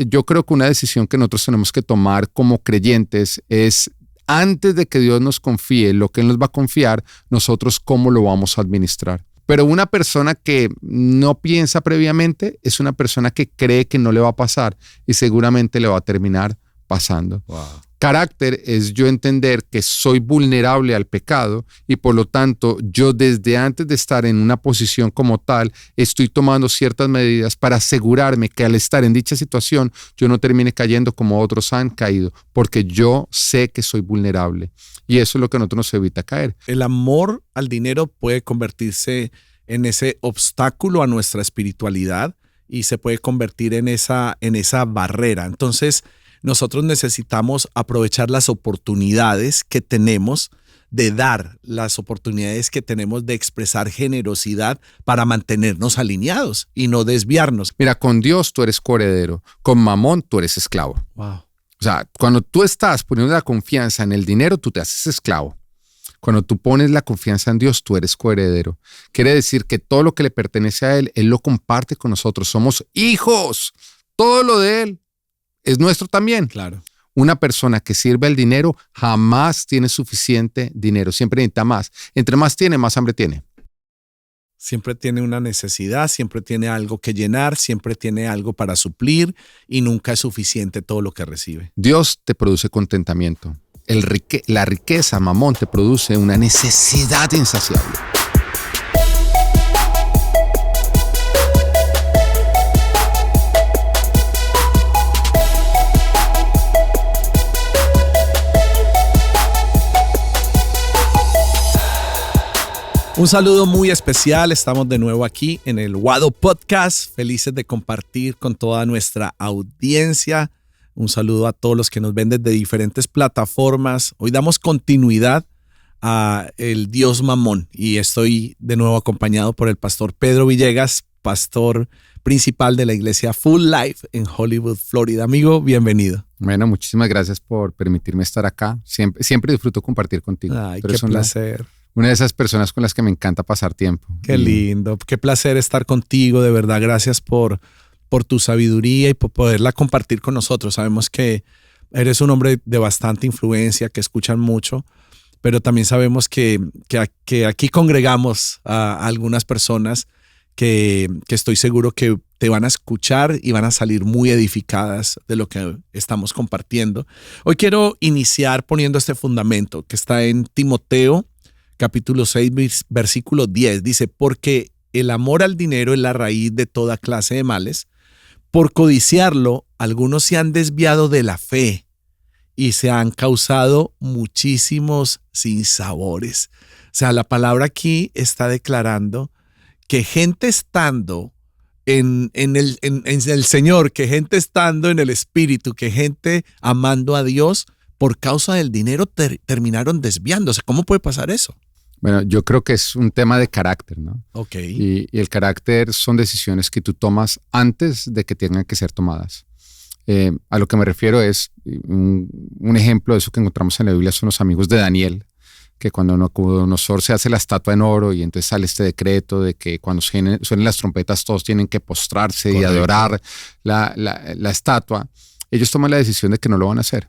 Yo creo que una decisión que nosotros tenemos que tomar como creyentes es, antes de que Dios nos confíe lo que Él nos va a confiar, nosotros cómo lo vamos a administrar. Pero una persona que no piensa previamente es una persona que cree que no le va a pasar y seguramente le va a terminar pasando. Wow. Carácter es yo entender que soy vulnerable al pecado y por lo tanto yo desde antes de estar en una posición como tal estoy tomando ciertas medidas para asegurarme que al estar en dicha situación yo no termine cayendo como otros han caído, porque yo sé que soy vulnerable y eso es lo que a nosotros nos evita caer. El amor al dinero puede convertirse en ese obstáculo a nuestra espiritualidad y se puede convertir en esa barrera. Entonces, nosotros necesitamos aprovechar las oportunidades que tenemos de dar, las oportunidades que tenemos de expresar generosidad para mantenernos alineados y no desviarnos. Mira, con Dios tú eres coheredero, con Mamón tú eres esclavo. Wow. O sea, cuando tú estás poniendo la confianza en el dinero, tú te haces esclavo. Cuando tú pones la confianza en Dios, tú eres coheredero. Quiere decir que todo lo que le pertenece a Él, Él lo comparte con nosotros. Somos hijos. Todo lo de Él es nuestro también. Claro. Una persona que sirve el dinero jamás tiene suficiente dinero. Siempre necesita más. Entre más tiene, más hambre tiene. Siempre tiene una necesidad, siempre tiene algo que llenar, siempre tiene algo para suplir y nunca es suficiente todo lo que recibe. Dios te produce contentamiento. La riqueza, Mamón, te produce una necesidad insaciable. Un saludo muy especial, estamos de nuevo aquí en el Wado Podcast, felices de compartir con toda nuestra audiencia. Un saludo a todos los que nos ven desde diferentes plataformas. Hoy damos continuidad a el Dios Mamón y estoy de nuevo acompañado por el pastor Pedro Villegas, pastor principal de la iglesia Full Life en Hollywood, Florida. Amigo, bienvenido. Bueno, muchísimas gracias por permitirme estar acá. Siempre disfruto compartir contigo. Ay, qué placer. Una de esas personas con las que me encanta pasar tiempo. Qué lindo, qué placer estar contigo, de verdad. Gracias por tu sabiduría y por poderla compartir con nosotros. Sabemos que eres un hombre de bastante influencia, que escuchan mucho, pero también sabemos que aquí congregamos a algunas personas que estoy seguro que te van a escuchar y van a salir muy edificadas de lo que estamos compartiendo. Hoy quiero iniciar poniendo este fundamento que está en Timoteo, capítulo 6, versículo 10. Dice, porque el amor al dinero es la raíz de toda clase de males. Por codiciarlo, algunos se han desviado de la fe y se han causado muchísimos sinsabores. O sea, la palabra aquí está declarando que gente estando en el Señor, que gente estando en el Espíritu, que gente amando a Dios, por causa del dinero terminaron desviándose. ¿Cómo puede pasar eso? Bueno, yo creo que es un tema de carácter, ¿no? Ok. Y el carácter son decisiones que tú tomas antes de que tengan que ser tomadas. A lo que me refiero es, un ejemplo de eso que encontramos en la Biblia son los amigos de Daniel, que cuando Nabucodonosor se hace la estatua en oro y entonces sale este decreto de que cuando suenen las trompetas todos tienen que postrarse. Correcto. Y adorar la estatua, ellos toman la decisión de que no lo van a hacer.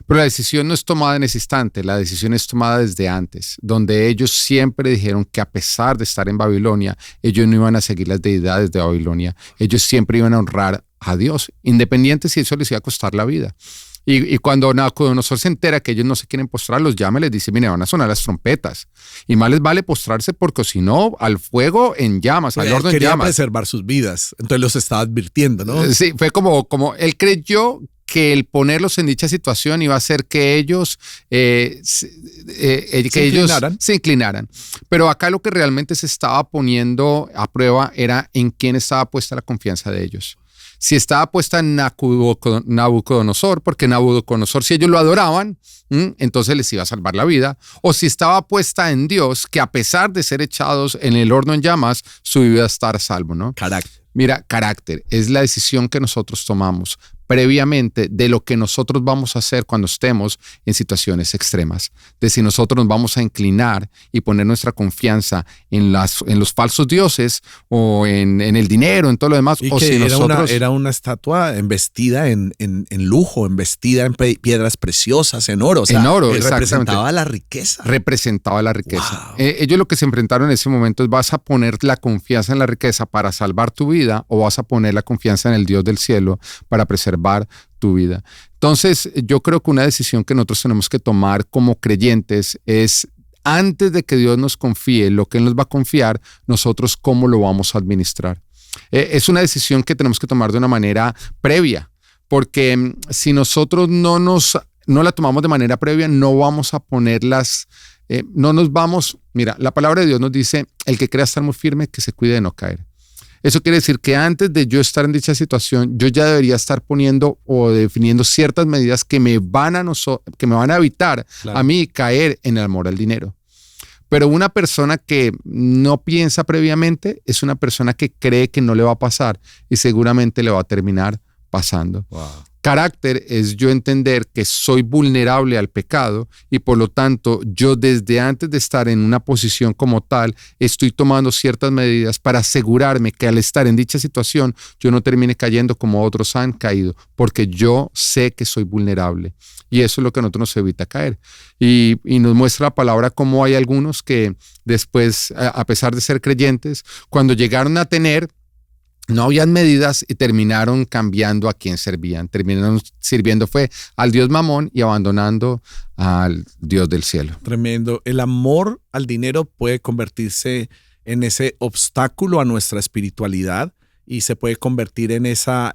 Pero la decisión no es tomada en ese instante, la decisión es tomada desde antes, donde ellos siempre dijeron que a pesar de estar en Babilonia, ellos no iban a seguir las deidades de Babilonia, ellos siempre iban a honrar a Dios, independiente si eso les iba a costar la vida. Y cuando Nabucodonosor se entera que ellos no se quieren postrar, los llama y les dice, mire, van a sonar las trompetas. Y más les vale postrarse porque si no, al fuego en llamas, al horno en llamas. Quería preservar sus vidas, entonces los estaba advirtiendo, ¿no? Sí, fue como él creyó que el ponerlos en dicha situación iba a hacer que ellos se inclinaran. Pero acá lo que realmente se estaba poniendo a prueba era en quién estaba puesta la confianza de ellos. Si estaba puesta en Nabucodonosor, porque Nabucodonosor, si ellos lo adoraban, entonces les iba a salvar la vida. O si estaba puesta en Dios, que a pesar de ser echados en el horno en llamas, su vida iba a estar a salvo, ¿no? Carácter. Mira, carácter es la decisión que nosotros tomamos previamente de lo que nosotros vamos a hacer cuando estemos en situaciones extremas, de si nosotros nos vamos a inclinar y poner nuestra confianza en los falsos dioses o en el dinero, en todo lo demás, y o que si nosotros... era una estatua embestida en lujo, embestida en piedras preciosas, en oro. O sea, en oro, representaba la riqueza. Representaba la riqueza. Wow. Ellos lo que se enfrentaron en ese momento es: ¿vas a poner la confianza en la riqueza para salvar tu vida o vas a poner la confianza en el Dios del cielo para preservar tu vida? Entonces, yo creo que una decisión que nosotros tenemos que tomar como creyentes es, antes de que Dios nos confíe lo que Él nos va a confiar, nosotros cómo lo vamos a administrar. Es una decisión que tenemos que tomar de una manera previa, porque si nosotros no la tomamos de manera previa, no vamos a ponerlas, mira, la palabra de Dios nos dice: el que crea estar muy firme, que se cuide de no caer. Eso quiere decir que antes de yo estar en dicha situación, yo ya debería estar poniendo o definiendo ciertas medidas que me van a evitar, claro, a mí caer en el amor al dinero. Pero una persona que no piensa previamente es una persona que cree que no le va a pasar y seguramente le va a terminar pasando. Wow. Carácter es yo entender que soy vulnerable al pecado y por lo tanto yo, desde antes de estar en una posición como tal, estoy tomando ciertas medidas para asegurarme que al estar en dicha situación yo no termine cayendo como otros han caído, porque yo sé que soy vulnerable y eso es lo que a nosotros nos evita caer. Y nos muestra la palabra cómo hay algunos que después, a pesar de ser creyentes, cuando llegaron a tener, no habían medidas y terminaron cambiando a quién servían. Terminaron sirviendo fue al Dios Mamón y abandonando al Dios del cielo. Tremendo. El amor al dinero puede convertirse en ese obstáculo a nuestra espiritualidad y se puede convertir en esa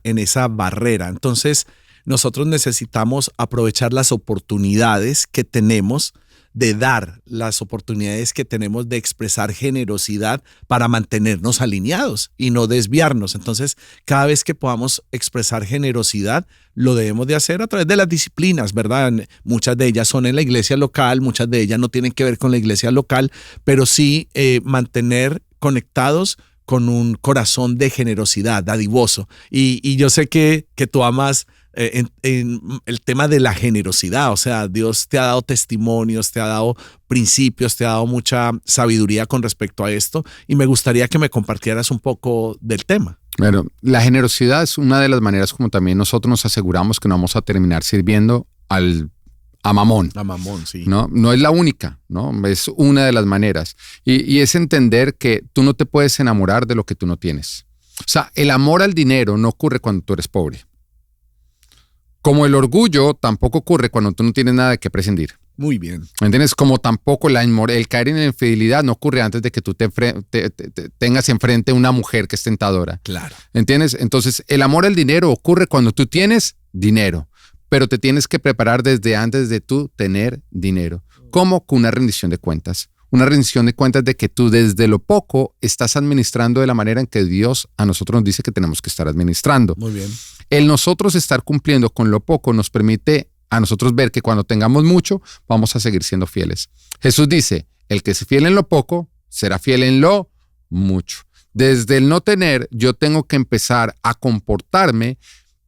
barrera. Entonces, nosotros necesitamos aprovechar las oportunidades que tenemos de dar, las oportunidades que tenemos de expresar generosidad para mantenernos alineados y no desviarnos. Entonces, cada vez que podamos expresar generosidad, lo debemos de hacer a través de las disciplinas, ¿verdad? Muchas de ellas son en la iglesia local, muchas de ellas no tienen que ver con la iglesia local, pero sí mantener conectados con un corazón de generosidad, dadivoso. Y yo sé que tú amas en el tema de la generosidad. O sea, Dios te ha dado testimonios, te ha dado principios, te ha dado mucha sabiduría con respecto a esto y me gustaría que me compartieras un poco del tema. Bueno, la generosidad es una de las maneras como también nosotros nos aseguramos que no vamos a terminar sirviendo a Mamón. A Mamón, sí. No es la única, ¿no? Es una de las maneras. Y es entender que tú no te puedes enamorar de lo que tú no tienes. O sea, el amor al dinero no ocurre cuando tú eres pobre. Como el orgullo tampoco ocurre cuando tú no tienes nada de qué prescindir. Muy bien. ¿Entiendes? Como tampoco el caer en la infidelidad no ocurre antes de que tú tengas enfrente una mujer que es tentadora. Claro. ¿Entiendes? Entonces, el amor al dinero ocurre cuando tú tienes dinero, pero te tienes que preparar desde antes de tú tener dinero. ¿Cómo? Con una rendición de cuentas. Una rendición de cuentas de que tú desde lo poco estás administrando de la manera en que Dios a nosotros nos dice que tenemos que estar administrando. Muy bien. El nosotros estar cumpliendo con lo poco nos permite a nosotros ver que cuando tengamos mucho, vamos a seguir siendo fieles. Jesús dice: el que es fiel en lo poco, será fiel en lo mucho. Desde el no tener, yo tengo que empezar a comportarme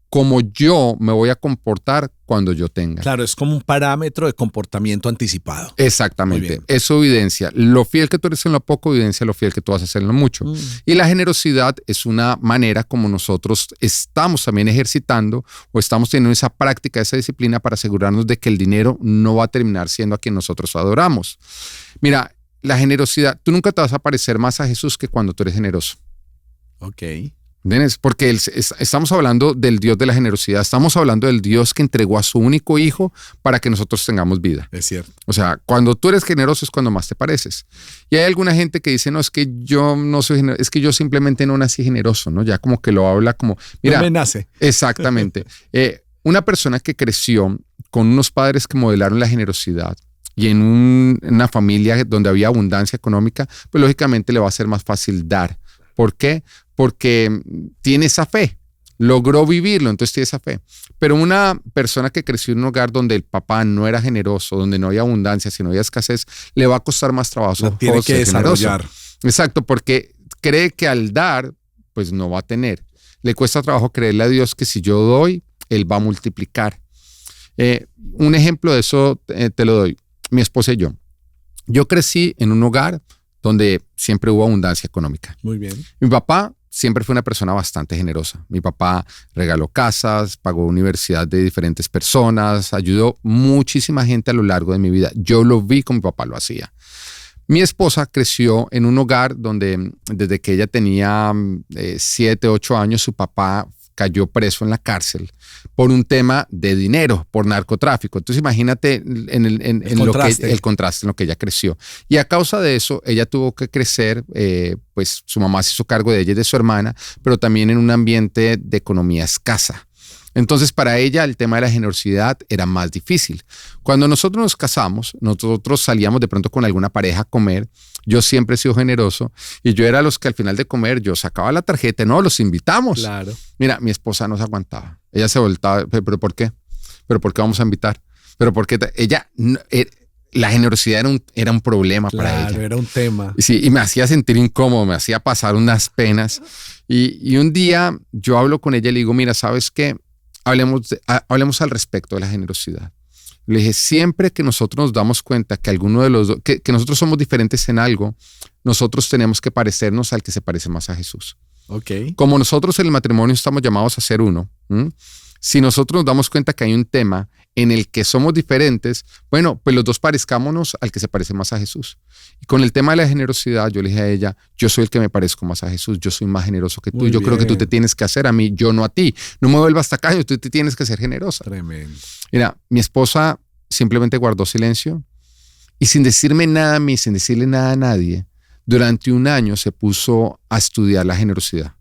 como yo me voy a comportar cuando yo tenga. Claro, es como un parámetro de comportamiento anticipado. Exactamente. Eso evidencia lo fiel que tú eres en lo poco, evidencia lo fiel que tú vas a ser en lo mucho. Y la generosidad es una manera como nosotros estamos también ejercitando o estamos teniendo esa práctica, esa disciplina para asegurarnos de que el dinero no va a terminar siendo a quien nosotros adoramos. Mira, la generosidad, tú nunca te vas a parecer más a Jesús que cuando tú eres generoso. Ok. ¿Entiendes? Porque estamos hablando del Dios de la generosidad, estamos hablando del Dios que entregó a su único hijo para que nosotros tengamos vida. Es cierto. O sea, cuando tú eres generoso es cuando más te pareces. Y hay alguna gente que dice: no, es que yo no soy generoso, es que yo simplemente no nací generoso, ¿no? Ya como que lo habla como, mira. No me nace. Exactamente. Una persona que creció con unos padres que modelaron la generosidad y en una familia donde había abundancia económica, pues lógicamente le va a ser más fácil dar. ¿Por qué? Porque tiene esa fe, logró vivirlo, entonces tiene esa fe. Pero una persona que creció en un hogar donde el papá no era generoso, donde no había abundancia, sino había escasez, le va a costar más trabajo. Lo tiene que desarrollar. Exacto, porque cree que al dar, pues no va a tener. Le cuesta trabajo creerle a Dios que si yo doy, Él va a multiplicar. Un ejemplo de eso te lo doy. Mi esposa y yo. Yo crecí en un hogar donde siempre hubo abundancia económica. Muy bien. Mi papá siempre fue una persona bastante generosa. Mi papá regaló casas, pagó universidad de diferentes personas, ayudó muchísima gente a lo largo de mi vida. Yo lo vi como mi papá lo hacía. Mi esposa creció en un hogar donde desde que ella tenía 7, 8 años, su papá cayó preso en la cárcel por un tema de dinero, por narcotráfico. Entonces imagínate el contraste en lo que ella creció. Y a causa de eso, ella tuvo que crecer, pues su mamá se hizo cargo de ella y de su hermana, pero también en un ambiente de economía escasa. Entonces, para ella el tema de la generosidad era más difícil. Cuando nosotros nos casamos, nosotros salíamos de pronto con alguna pareja a comer. Yo siempre he sido generoso y yo era los que al final de comer yo sacaba la tarjeta, no, los invitamos. Claro. Mira, mi esposa no se aguantaba. Ella se voltaba, ¿pero por qué? ¿Pero por qué vamos a invitar? ¿Pero por qué? Ella, la generosidad era un problema para ella. Claro, era un tema. Sí, y me hacía sentir incómodo, me hacía pasar unas penas. Y un día yo hablo con ella y le digo, mira, ¿sabes qué? Hablemos al respecto de la generosidad. Le dije, siempre que nosotros nos damos cuenta que alguno de los dos, que nosotros somos diferentes en algo, nosotros tenemos que parecernos al que se parece más a Jesús. Okay. Como nosotros en el matrimonio estamos llamados a ser uno, si nosotros nos damos cuenta que hay un tema en el que somos diferentes, bueno, pues los dos parezcámonos al que se parece más a Jesús. Y con el tema de la generosidad, yo le dije a ella, yo soy el que me parezco más a Jesús, yo soy más generoso que tú, Muy yo bien. creo que tú te tienes que hacer a mí, yo no a ti. No me vuelvas tacaño, tú te tienes que ser generosa. Tremendo. Mira, mi esposa simplemente guardó silencio y sin decirme nada a mí, sin decirle nada a nadie, durante un año se puso a estudiar la generosidad.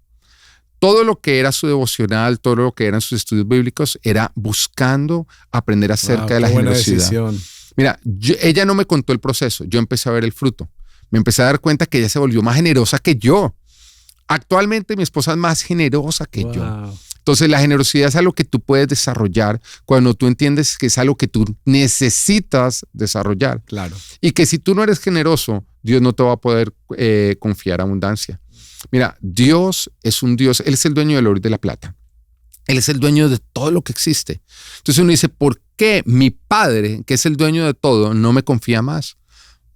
Todo lo que era su devocional, todo lo que eran sus estudios bíblicos, era buscando aprender acerca de la generosidad. Decisión. Mira, ella no me contó el proceso, yo empecé a ver el fruto. Me empecé a dar cuenta que ella se volvió más generosa que yo. Actualmente mi esposa es más generosa que yo. Entonces la generosidad es algo que tú puedes desarrollar cuando tú entiendes que es algo que tú necesitas desarrollar. Claro. Y que si tú no eres generoso, Dios no te va a poder confiar abundancia. Mira, Dios es un Dios, Él es el dueño del oro y de la plata. Él es el dueño de todo lo que existe. Entonces uno dice, ¿por qué mi padre, que es el dueño de todo, no me confía más?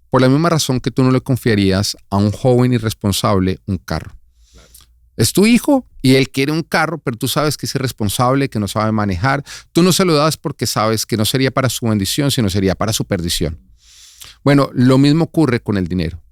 Por la misma razón que tú no le confiarías a un joven irresponsable un carro. Claro. Es tu hijo y él quiere un carro, pero tú sabes que es irresponsable, que no sabe manejar. Tú no se lo das porque sabes que no sería para su bendición, sino sería para su perdición. Bueno, lo mismo ocurre con el dinero.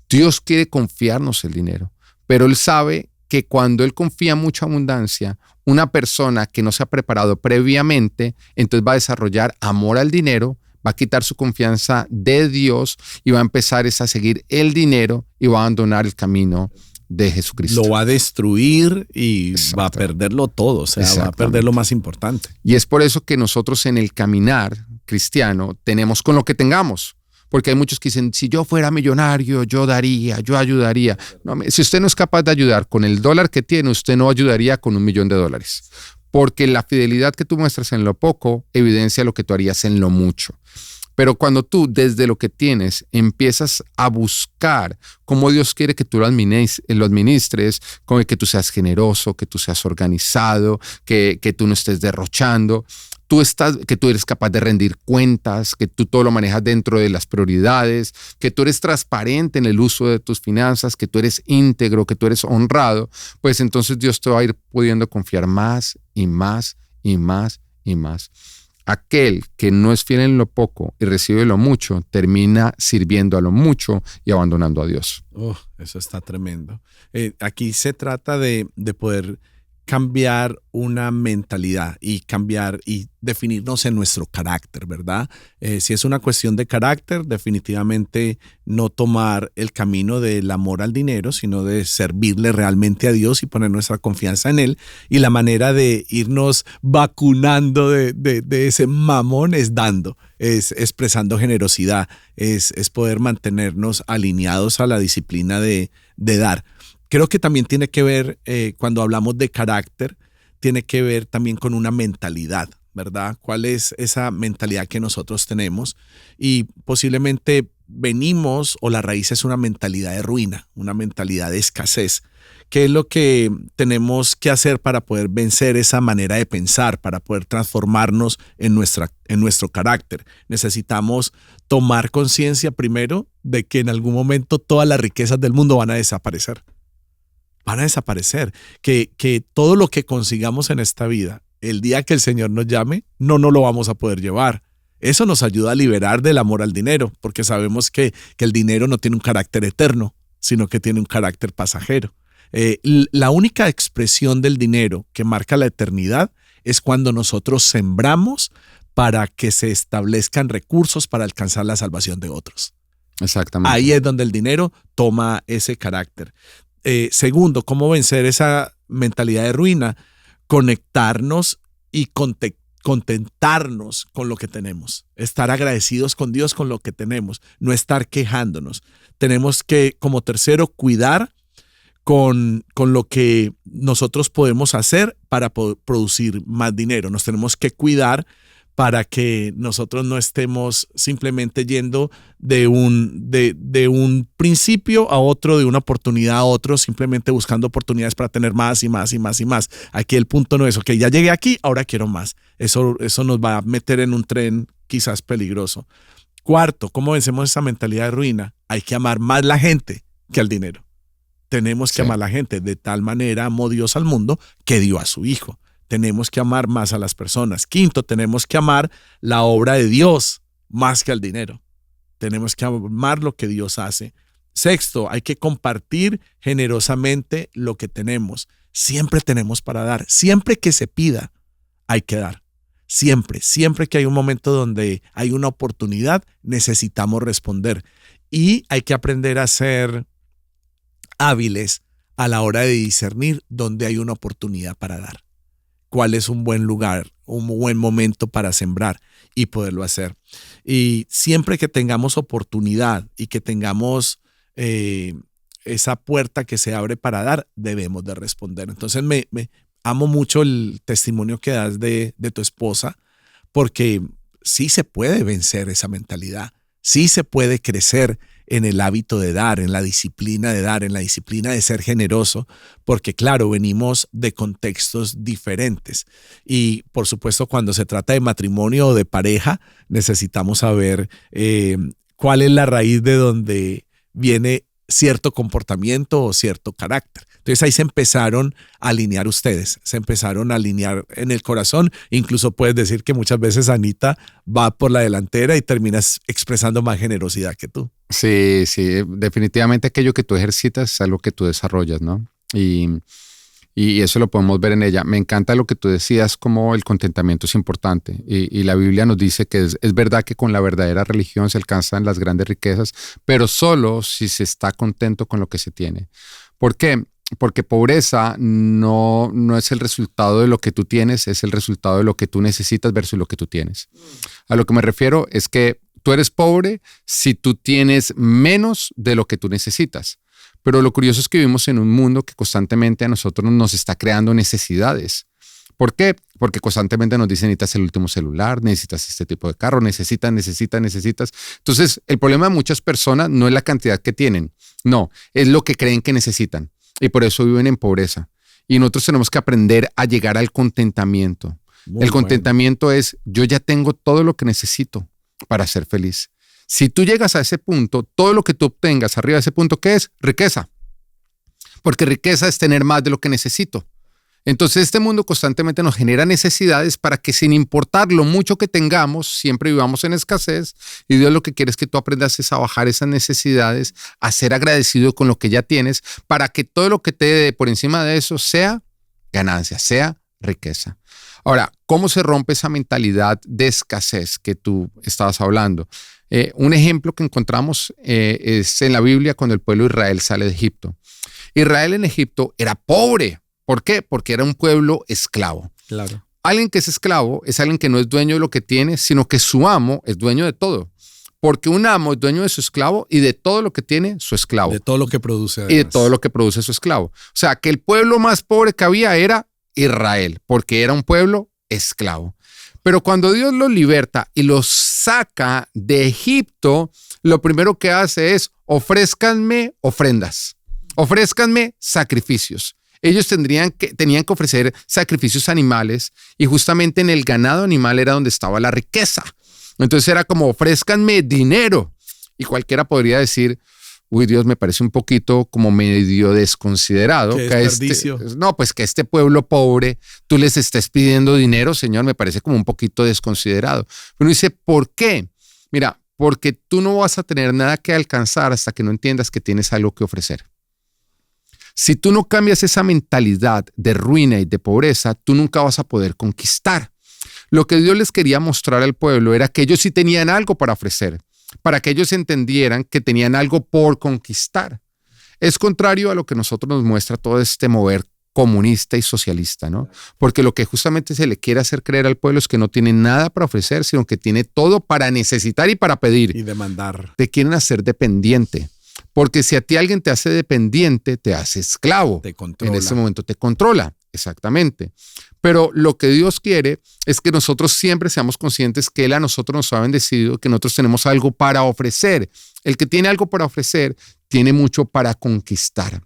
Dios quiere confiarnos el dinero. Pero Él sabe que cuando Él confía mucha abundancia, una persona que no se ha preparado previamente, entonces va a desarrollar amor al dinero, va a quitar su confianza de Dios y va a empezar a seguir el dinero y va a abandonar el camino de Jesucristo. Lo va a destruir y va a perderlo todo, o sea, va a perder lo más importante. Y es por eso que nosotros en el caminar cristiano tenemos con lo que tengamos. Porque hay muchos que dicen, si yo fuera millonario, yo daría, yo ayudaría. No, si usted no es capaz de ayudar con el dólar que tiene, usted no ayudaría con $1.000.000. Porque la fidelidad que tú muestras en lo poco evidencia lo que tú harías en lo mucho. Pero cuando tú desde lo que tienes empiezas a buscar cómo Dios quiere que tú lo administres, con que tú seas generoso, que tú seas organizado, que tú no estés derrochando, que tú eres capaz de rendir cuentas, que tú todo lo manejas dentro de las prioridades, que tú eres transparente en el uso de tus finanzas, que tú eres íntegro, que tú eres honrado, pues entonces Dios te va a ir pudiendo confiar más y más y más y más. Aquel que no es fiel en lo poco y recibe lo mucho, termina sirviendo a lo mucho y abandonando a Dios. Eso está tremendo. Aquí se trata de poder cambiar una mentalidad y cambiar y definirnos en nuestro carácter, ¿verdad? Si es una cuestión de carácter, definitivamente no tomar el camino del amor al dinero, sino de servirle realmente a Dios y poner nuestra confianza en Él. Y la manera de irnos vacunando de ese mamón es dando, es expresando generosidad, es poder mantenernos alineados a la disciplina de dar. Creo que también tiene que ver, cuando hablamos de carácter, tiene que ver también con una mentalidad, ¿verdad? ¿Cuál es esa mentalidad que nosotros tenemos? Y posiblemente venimos, o la raíz es una mentalidad de ruina, una mentalidad de escasez, ¿Qué es lo que tenemos que hacer para poder vencer esa manera de pensar, para poder transformarnos en nuestro carácter? Necesitamos tomar conciencia primero de que en algún momento todas las riquezas del mundo van a desaparecer. Van a desaparecer. Que todo lo que consigamos en esta vida, el día que el Señor nos llame, no nos lo vamos a poder llevar. Eso nos ayuda a liberar del amor al dinero, porque sabemos que el dinero no tiene un carácter eterno, sino que tiene un carácter pasajero. La única expresión del dinero que marca la eternidad es cuando nosotros sembramos para que se establezcan recursos para alcanzar la salvación de otros. Exactamente. Ahí es donde el dinero toma ese carácter. Segundo, ¿cómo vencer esa mentalidad de ruina? Conectarnos y contentarnos con lo que tenemos, estar agradecidos con Dios con lo que tenemos, no estar quejándonos. Tenemos que, como tercero, cuidar con lo que nosotros podemos hacer para producir más dinero. Nos tenemos que cuidar para que nosotros no estemos simplemente yendo de un principio a otro, de una oportunidad a otro, simplemente buscando oportunidades para tener más y más y más y más. Aquí el punto no es, ok, ya llegué aquí, ahora quiero más. Eso nos va a meter en un tren quizás peligroso. Cuarto, ¿cómo vencemos esa mentalidad de ruina? Hay que amar más la gente que al dinero. Tenemos que amar a la gente. De tal manera amó Dios al mundo que dio a su Hijo. Tenemos que amar más a las personas. Quinto, tenemos que amar la obra de Dios más que al dinero. Tenemos que amar lo que Dios hace. Sexto, hay que compartir generosamente lo que tenemos. Siempre tenemos para dar. Siempre que se pida, hay que dar. Siempre que hay un momento donde hay una oportunidad, necesitamos responder. Y hay que aprender a ser hábiles a la hora de discernir dónde hay una oportunidad para dar. Cuál es un buen lugar, un buen momento para sembrar y poderlo hacer. Y siempre que tengamos oportunidad y que tengamos esa puerta que se abre para dar, debemos de responder. Entonces me amo mucho el testimonio que das de tu esposa, porque sí se puede vencer esa mentalidad, sí se puede crecer en el hábito de dar, en la disciplina de dar, en la disciplina de ser generoso, porque claro, venimos de contextos diferentes. Y por supuesto, cuando se trata de matrimonio o de pareja, necesitamos saber cuál es la raíz de donde viene cierto comportamiento o cierto carácter. Entonces ahí se empezaron a alinear ustedes, se empezaron a alinear en el corazón. Incluso puedes decir que muchas veces Anita va por la delantera y terminas expresando más generosidad que tú. Sí, definitivamente aquello que tú ejercitas es algo que tú desarrollas, ¿no? Y eso lo podemos ver en ella. Me encanta lo que tú decías, como el contentamiento es importante. Y la Biblia nos dice que es verdad que con la verdadera religión se alcanzan las grandes riquezas, pero solo si se está contento con lo que se tiene. ¿Por qué? Porque pobreza no es el resultado de lo que tú tienes, es el resultado de lo que tú necesitas versus lo que tú tienes. A lo que me refiero es que tú eres pobre si tú tienes menos de lo que tú necesitas. Pero lo curioso es que vivimos en un mundo que constantemente a nosotros nos está creando necesidades. ¿Por qué? Porque constantemente nos dicen, necesitas el último celular, necesitas este tipo de carro, necesitas. Entonces, el problema de muchas personas no es la cantidad que tienen, no, es lo que creen que necesitan. Y por eso viven en pobreza. Y nosotros tenemos que aprender a llegar al contentamiento. El contentamiento es, yo ya tengo todo lo que necesito para ser feliz. Si tú llegas a ese punto, todo lo que tú obtengas arriba de ese punto, ¿qué es? Riqueza. Porque riqueza es tener más de lo que necesito. Entonces este mundo constantemente nos genera necesidades para que, sin importar lo mucho que tengamos, siempre vivamos en escasez. Y Dios lo que quiere es que tú aprendas a bajar esas necesidades, a ser agradecido con lo que ya tienes, para que todo lo que te dé por encima de eso sea ganancia, sea riqueza. Ahora, ¿cómo se rompe esa mentalidad de escasez que tú estabas hablando? Un ejemplo que encontramos es en la Biblia cuando el pueblo de Israel sale de Egipto. Israel en Egipto era pobre. ¿Por qué? Porque era un pueblo esclavo. Claro. Alguien que es esclavo es alguien que no es dueño de lo que tiene, sino que su amo es dueño de todo. Porque un amo es dueño de su esclavo y de todo lo que tiene su esclavo. De todo lo que produce. Además. Y de todo lo que produce su esclavo. O sea, que el pueblo más pobre que había era Israel, porque era un pueblo esclavo. Pero cuando Dios los liberta y los saca de Egipto, lo primero que hace es ofrézcanme ofrendas. ofrézcanme sacrificios. Ellos tenían que ofrecer sacrificios animales y justamente en el ganado animal era donde estaba la riqueza. Entonces era como ofrézcanme dinero y cualquiera podría decir, uy, Dios, me parece un poquito como medio desconsiderado. Qué desperdicio. Que a este pueblo pobre tú les estés pidiendo dinero, Señor, me parece como un poquito desconsiderado. Pero uno dice, ¿por qué? Mira, porque tú no vas a tener nada que alcanzar hasta que no entiendas que tienes algo que ofrecer. Si tú no cambias esa mentalidad de ruina y de pobreza, tú nunca vas a poder conquistar. Lo que Dios les quería mostrar al pueblo era que ellos sí tenían algo para ofrecer, para que ellos entendieran que tenían algo por conquistar. Es contrario a lo que nosotros nos muestra todo este mover comunista y socialista, ¿no? Porque lo que justamente se le quiere hacer creer al pueblo es que no tiene nada para ofrecer, sino que tiene todo para necesitar y para pedir. Y demandar. Te quieren hacer dependiente. Porque si a ti alguien te hace dependiente, te hace esclavo. Te controla. En ese momento te controla, exactamente. Pero lo que Dios quiere es que nosotros siempre seamos conscientes que Él a nosotros nos ha bendecido, que nosotros tenemos algo para ofrecer. El que tiene algo para ofrecer, tiene mucho para conquistar.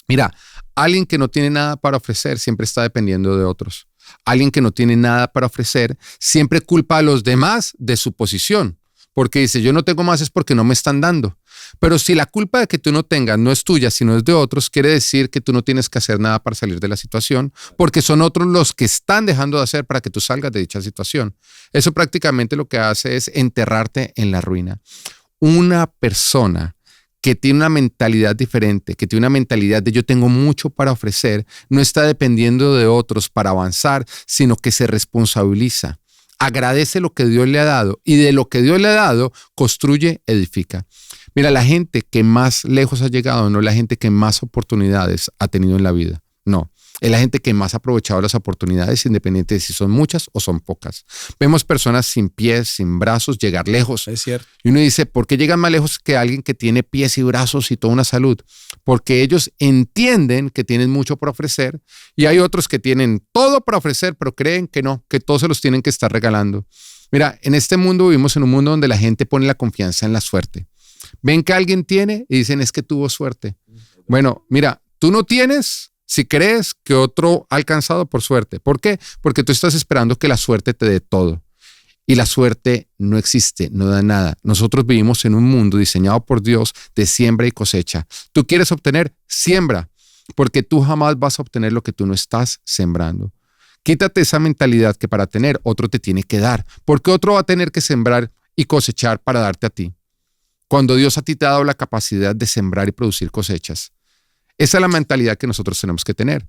Mira, alguien que no tiene nada para ofrecer siempre está dependiendo de otros. Alguien que no tiene nada para ofrecer siempre culpa a los demás de su posición. Porque dice, yo no tengo más es porque no me están dando. Pero si la culpa de que tú no tengas no es tuya, sino es de otros, quiere decir que tú no tienes que hacer nada para salir de la situación, porque son otros los que están dejando de hacer para que tú salgas de dicha situación. Eso prácticamente lo que hace es enterrarte en la ruina. Una persona que tiene una mentalidad diferente, que tiene una mentalidad de yo tengo mucho para ofrecer, no está dependiendo de otros para avanzar, sino que se responsabiliza. Agradece lo que Dios le ha dado y de lo que Dios le ha dado, construye, edifica. Mira, la gente que más lejos ha llegado no es la gente que más oportunidades ha tenido en la vida. No, es la gente que más ha aprovechado las oportunidades, independiente de si son muchas o son pocas. Vemos personas sin pies, sin brazos, llegar lejos. Es cierto. Y uno dice, ¿por qué llegan más lejos que alguien que tiene pies y brazos y toda una salud? Porque ellos entienden que tienen mucho por ofrecer y hay otros que tienen todo para ofrecer, pero creen que no, que todos se los tienen que estar regalando. Mira, en este mundo vivimos en un mundo donde la gente pone la confianza en la suerte. Ven que alguien tiene y dicen, es que tuvo suerte. Bueno, mira, tú no tienes si crees que otro ha alcanzado por suerte. ¿Por qué? Porque tú estás esperando que la suerte te dé todo. Y la suerte no existe, no da nada. Nosotros vivimos en un mundo diseñado por Dios de siembra y cosecha. Tú quieres obtener, siembra, porque tú jamás vas a obtener lo que tú no estás sembrando. Quítate esa mentalidad que para tener otro te tiene que dar, porque otro va a tener que sembrar y cosechar para darte a ti. Cuando Dios a ti te ha dado la capacidad de sembrar y producir cosechas. Esa es la mentalidad que nosotros tenemos que tener.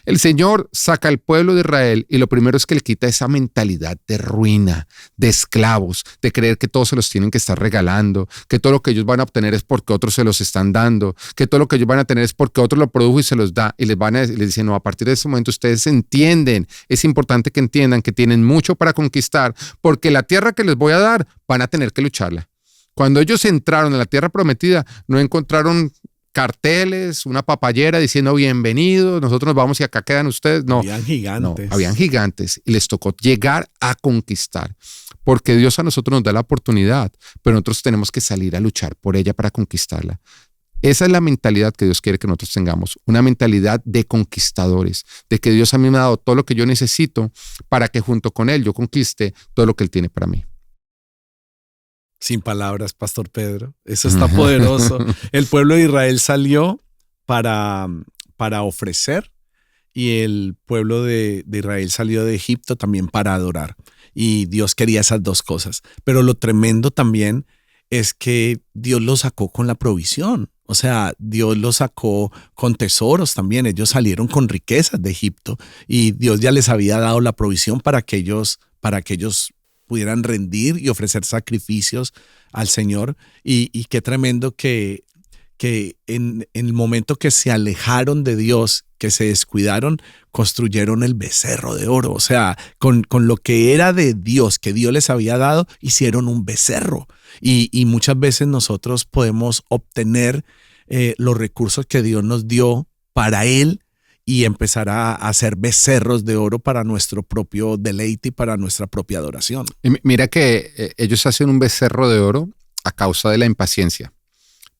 El Señor saca al pueblo de Israel y lo primero es que le quita esa mentalidad de ruina, de esclavos, de creer que todos se los tienen que estar regalando, que todo lo que ellos van a obtener es porque otros se los están dando, que todo lo que ellos van a tener es porque otro lo produjo y se los da. Y les dicen, no, a partir de ese momento ustedes entienden, es importante que entiendan que tienen mucho para conquistar, porque la tierra que les voy a dar van a tener que lucharla. Cuando ellos entraron en la tierra prometida, no encontraron carteles, una papayera diciendo bienvenidos, nosotros nos vamos y acá quedan ustedes. No, habían gigantes. No, habían gigantes y les tocó llegar a conquistar, porque Dios a nosotros nos da la oportunidad, pero nosotros tenemos que salir a luchar por ella para conquistarla. Esa es la mentalidad que Dios quiere que nosotros tengamos, una mentalidad de conquistadores, de que Dios a mí me ha dado todo lo que yo necesito para que junto con Él yo conquiste todo lo que Él tiene para mí. Sin palabras, Pastor Pedro. Eso está poderoso. El pueblo de Israel salió para ofrecer y el pueblo de Israel salió de Egipto también para adorar. Y Dios quería esas dos cosas. Pero lo tremendo también es que Dios los sacó con la provisión. O sea, Dios los sacó con tesoros también. Ellos salieron con riquezas de Egipto y Dios ya les había dado la provisión para que ellos pudieran rendir y ofrecer sacrificios al Señor. Y qué tremendo que en el momento que se alejaron de Dios, que se descuidaron, construyeron el becerro de oro. O sea, con lo que era de Dios, que Dios les había dado, hicieron un becerro. Y muchas veces nosotros podemos obtener los recursos que Dios nos dio para Él y empezar a hacer becerros de oro para nuestro propio deleite y para nuestra propia adoración. Y mira que ellos hacen un becerro de oro a causa de la impaciencia.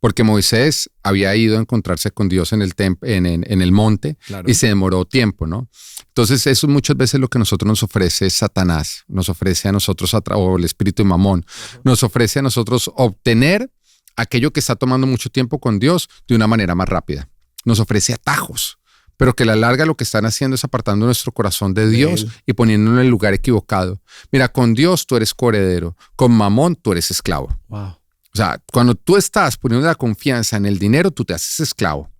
Porque Moisés había ido a encontrarse con Dios en el monte, claro, y se demoró tiempo, ¿no? Entonces eso muchas veces lo que nosotros nos ofrece es Satanás, nos ofrece a nosotros, o el espíritu de Mamón, nos ofrece a nosotros obtener aquello que está tomando mucho tiempo con Dios de una manera más rápida. Nos ofrece atajos, pero que a la larga lo que están haciendo es apartando nuestro corazón de Dios y poniéndolo en el lugar equivocado. Mira, con Dios tú eres coheredero, con Mamón tú eres esclavo. Wow. O sea, cuando tú estás poniendo la confianza en el dinero, tú te haces esclavo.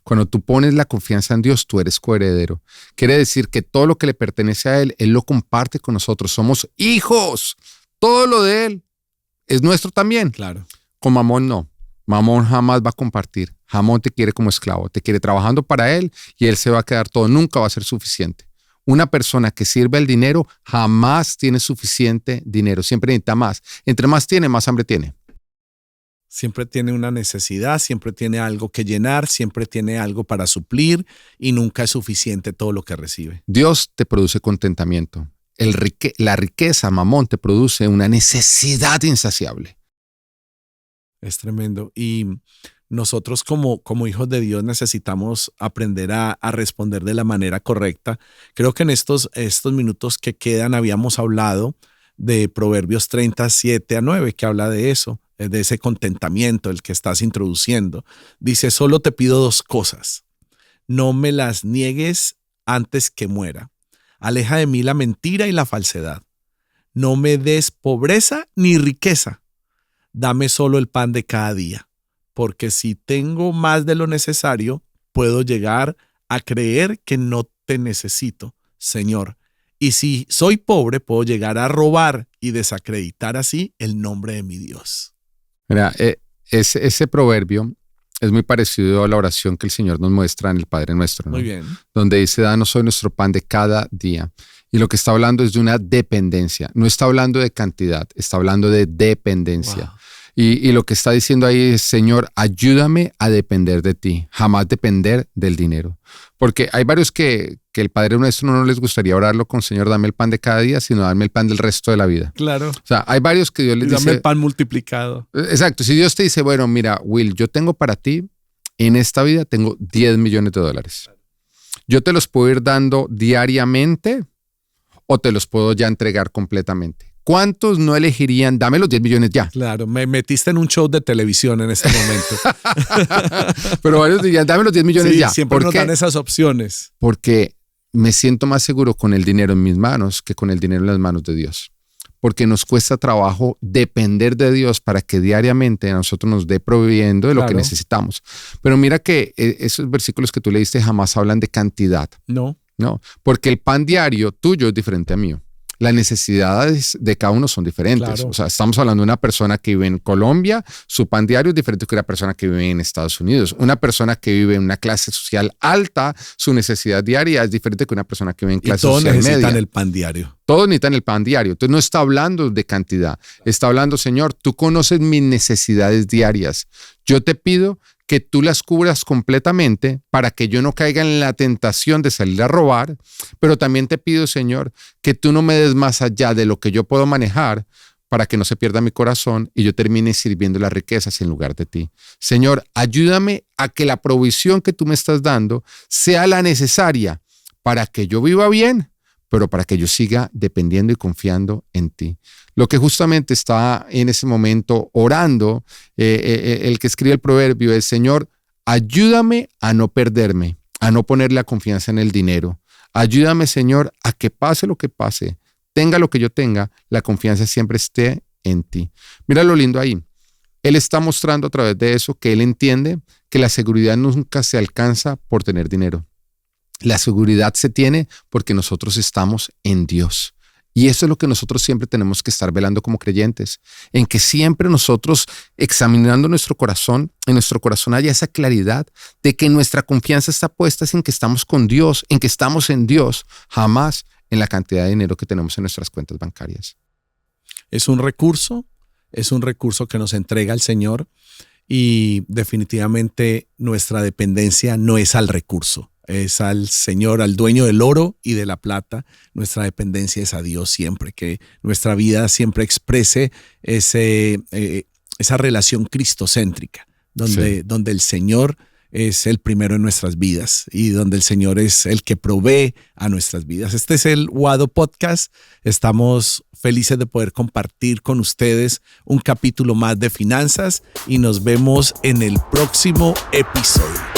Cuando tú pones la confianza en Dios, tú eres coheredero. Quiere decir que todo lo que le pertenece a Él, Él lo comparte con nosotros. Somos hijos. Todo lo de Él es nuestro también. Claro. Con Mamón no. Mamón jamás va a compartir. Mamón te quiere como esclavo. Te quiere trabajando para Él y Él se va a quedar todo. Nunca va a ser suficiente. Una persona que sirve el dinero jamás tiene suficiente dinero. Siempre necesita más. Entre más tiene, más hambre tiene. Siempre tiene una necesidad, siempre tiene algo que llenar, siempre tiene algo para suplir y nunca es suficiente todo lo que recibe. Dios te produce contentamiento. La riqueza, Mamón, te produce una necesidad insaciable. Es tremendo. Y nosotros como hijos de Dios necesitamos aprender a responder de la manera correcta. Creo que en estos minutos que quedan habíamos hablado de Proverbios 37-9, que habla de eso, de ese contentamiento, el que estás introduciendo. Dice, solo te pido 2 cosas. No me las niegues antes que muera. Aleja de mí la mentira y la falsedad. No me des pobreza ni riqueza. Dame solo el pan de cada día. Porque si tengo más de lo necesario, puedo llegar a creer que no te necesito, Señor. Y si soy pobre, puedo llegar a robar y desacreditar así el nombre de mi Dios. Mira, ese proverbio es muy parecido a la oración que el Señor nos muestra en el Padre Nuestro, ¿no? Muy bien. Donde dice, danos hoy nuestro pan de cada día. Y lo que está hablando es de una dependencia. No está hablando de cantidad, está hablando de dependencia. Wow. Y lo que está diciendo ahí es, Señor, ayúdame a depender de ti, jamás depender del dinero. Porque hay varios que el Padre Nuestro no les gustaría orarlo con, Señor, dame el pan de cada día, sino dame el pan del resto de la vida. Claro. O sea, hay varios que Dios les dice... Dame el pan multiplicado. Exacto. Si Dios te dice, bueno, mira, Will, yo tengo para ti, en esta vida tengo $10 millones. Yo te los puedo ir dando diariamente o te los puedo ya entregar completamente. ¿Cuántos no elegirían, dame los 10 millones ya? Claro, me metiste en un show de televisión en este momento. Pero varios dirían, dame los 10 millones sí, ya. Siempre nos dan esas opciones. Porque me siento más seguro con el dinero en mis manos que con el dinero en las manos de Dios. Porque nos cuesta trabajo depender de Dios para que diariamente a nosotros nos dé proveyendo de lo que necesitamos. Pero mira que esos versículos que tú leíste jamás hablan de cantidad. No, porque el pan diario tuyo es diferente a mío. Las necesidades de cada uno son diferentes. Claro. O sea, estamos hablando de una persona que vive en Colombia, su pan diario es diferente que una persona que vive en Estados Unidos. Una persona que vive en una clase social alta, su necesidad diaria es diferente que una persona que vive en clase social media. Todos necesitan el pan diario. Todos necesitan el pan diario. Entonces no está hablando de cantidad. Está hablando, Señor, tú conoces mis necesidades diarias. Yo te pido que tú las cubras completamente para que yo no caiga en la tentación de salir a robar, pero también te pido, Señor, que tú no me des más allá de lo que yo puedo manejar para que no se pierda mi corazón y yo termine sirviendo las riquezas en lugar de ti. Señor, ayúdame a que la provisión que tú me estás dando sea la necesaria para que yo viva bien, pero para que yo siga dependiendo y confiando en ti. Lo que justamente está en ese momento orando, el que escribe el proverbio es, Señor, ayúdame a no perderme, a no poner la confianza en el dinero. Ayúdame, Señor, a que pase lo que pase, tenga lo que yo tenga, la confianza siempre esté en ti. Mira lo lindo ahí. Él está mostrando a través de eso que él entiende que la seguridad nunca se alcanza por tener dinero. La seguridad se tiene porque nosotros estamos en Dios. Y eso es lo que nosotros siempre tenemos que estar velando como creyentes, en que siempre nosotros, examinando nuestro corazón, en nuestro corazón haya esa claridad de que nuestra confianza está puesta en que estamos con Dios, en que estamos en Dios, jamás en la cantidad de dinero que tenemos en nuestras cuentas bancarias. Es un recurso que nos entrega el Señor y definitivamente nuestra dependencia no es al recurso. Es al Señor, al dueño del oro y de la plata. Nuestra dependencia es a Dios siempre, que nuestra vida siempre exprese esa relación cristocéntrica, donde el Señor es el primero en nuestras vidas y donde el Señor es el que provee a nuestras vidas. Este es el Wado Podcast. Estamos felices de poder compartir con ustedes un capítulo más de finanzas y nos vemos en el próximo episodio.